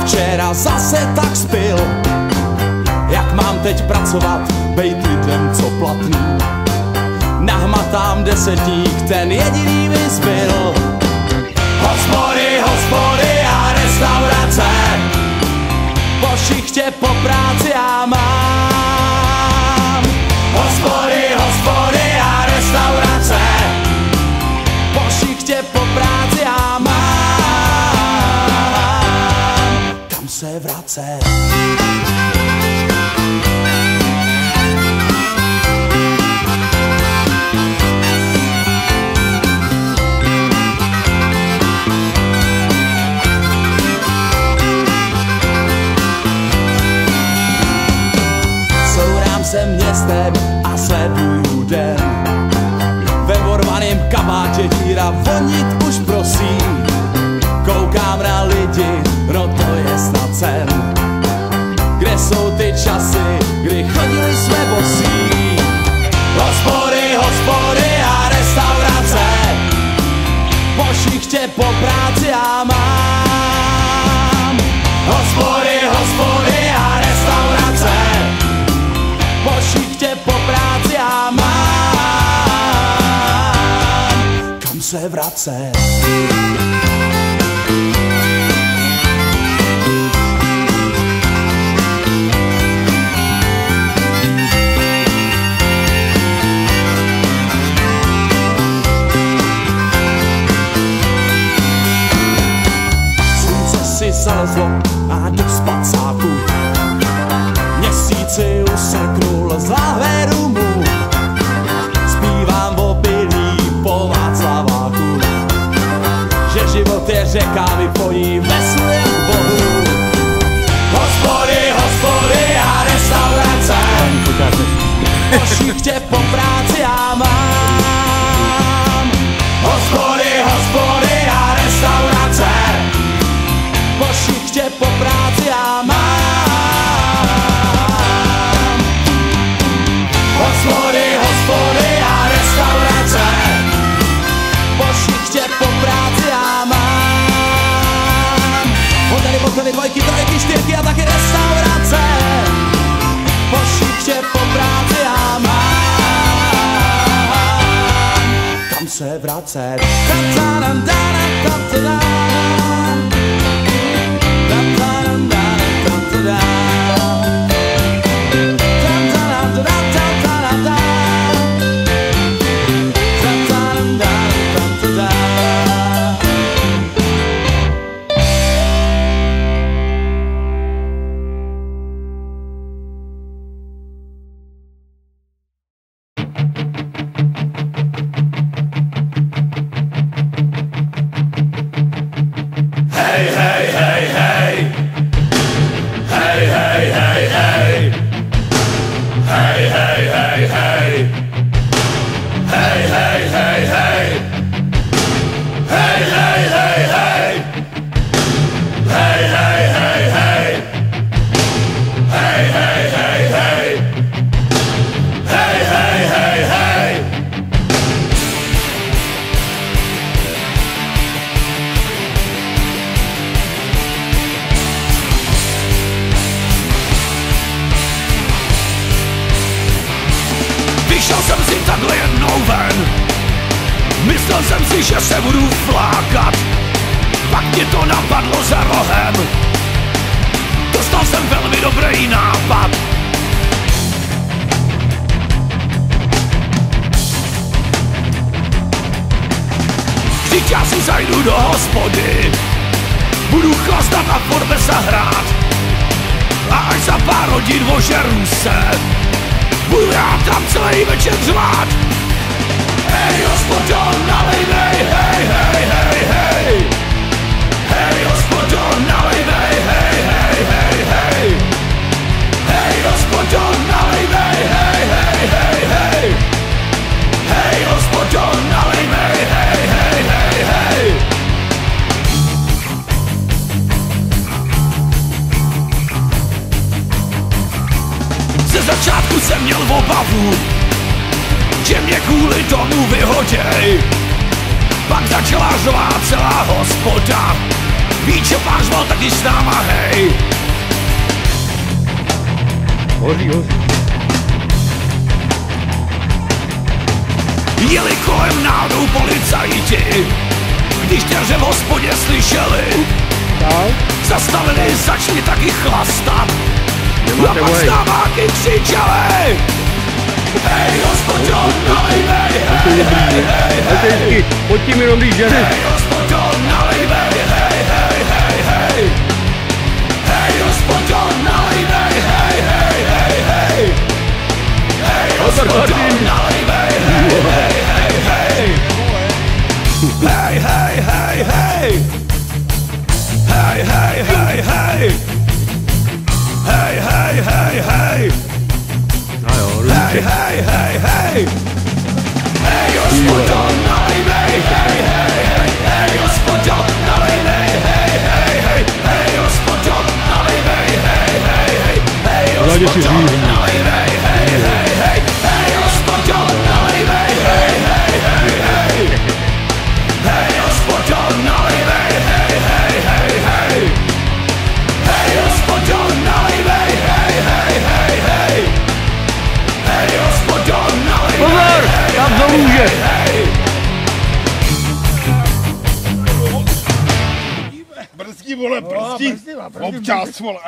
včera zase tak spil. Jak mám teď pracovat, bejt lidem co platný? Nahmatám desetník, ten jediný mi zbyl. Hospody, hospody a restaurace, po šichtě, po práci já mám. Hospody, hospody a restaurace, po šichtě, po práci já mám. Kam se vracet? Jsem městem a sleduju den. Ve vorvaném kabátě díra vonit už prosím. Koukám na lidi, no to je snad sen. Kde jsou ty časy, kdy chodili jsme bosí? Hospody, hospody a restaurace, po šichtě, po práci já mám. Hospody, hospody a restaurace, po šichtě, po práci já mám. Kam se vracet? Slunce si zalezlo a do spacáku. Měsíci useknul z lahve rumu. Zpívám opilý po Václaváku, že život je řeka, vypojí veslu jak Bohu. Hospody, hospody a restaurace, po šichtě, po práci já mám. Hospody, hospody a restaurace, po šichtě, po práci já mám. Hospody, hospody a restaurace, po šichtě, po práci já mám. Hotely, motely, dvojky, trojky, čtyřky a taky restaurace, po šichtě, po práci já mám. Kam se vracet? Vyšel jsem si takhle jednou ven, myslel jsem si, že se budu flákat. Pak mě to napadlo za rohem, dostal jsem velmi dobrý nápad. Vždyť já si zajdu do hospody, budu chlastat a fotbe se hrát. A až za pár hodin ožeru se, budu já tam celý večer řvát. Hej hospodo, nalejnej, hej, hej, hej, hej. Hej hospodo, nalejnej, hej, hej, hej, hej. Hej hospodo, nalejnej, hej, hej, hej, hej. Hej hospodo, nalejnej, hej, hej, hej, hej. Ze začátku jsem měl obavu, že mě kvůli tomu vyhoděj. Pak začala řvát celá hospoda, Víč, čo pán žval, taky s náma, hej. Hoří. Jeli kolem náhodou policajti, když tě v hospodě slyšeli, zastavili, začali taky chlastat. A pak s námáky křičeli: hej, hospodo, nalejvej, hej, hej, hej, hej. Pojď tím jenom blíž, že? Hej, hospodo, nalejvej, hej, hej, hej, hej. Hej, hospodo, nalejvej, hej, hej, hej, hej. Hej, hospodo, nalejvej, hej, hej, hej, hej. Hej, hej, hej, hej. Hej, hej, hej, hej. Hej, hej, hej, hej. Hej, hej, hej, hej. Hej, hospodo, nalejvej, hej, hej, hej. Hej, hospodo, nalejvej, hej, hej, hej. Hej, hospodo, nalejvej, hej, hej, hej. Hej, hospodo, nalejvej, hej, hej, hej. Hej, hospodo, nalejvej, hej, hej, hej, hej. Hej, hospodo, nalejvej, hej, hej, hej, hej. Hej, hospodo, nalejvej, hej, hej, hej, hej. Hej, hospodo, nalejvej. Pozor, tam do lůže. Brzdí, vole, brzdí. Občas, vole.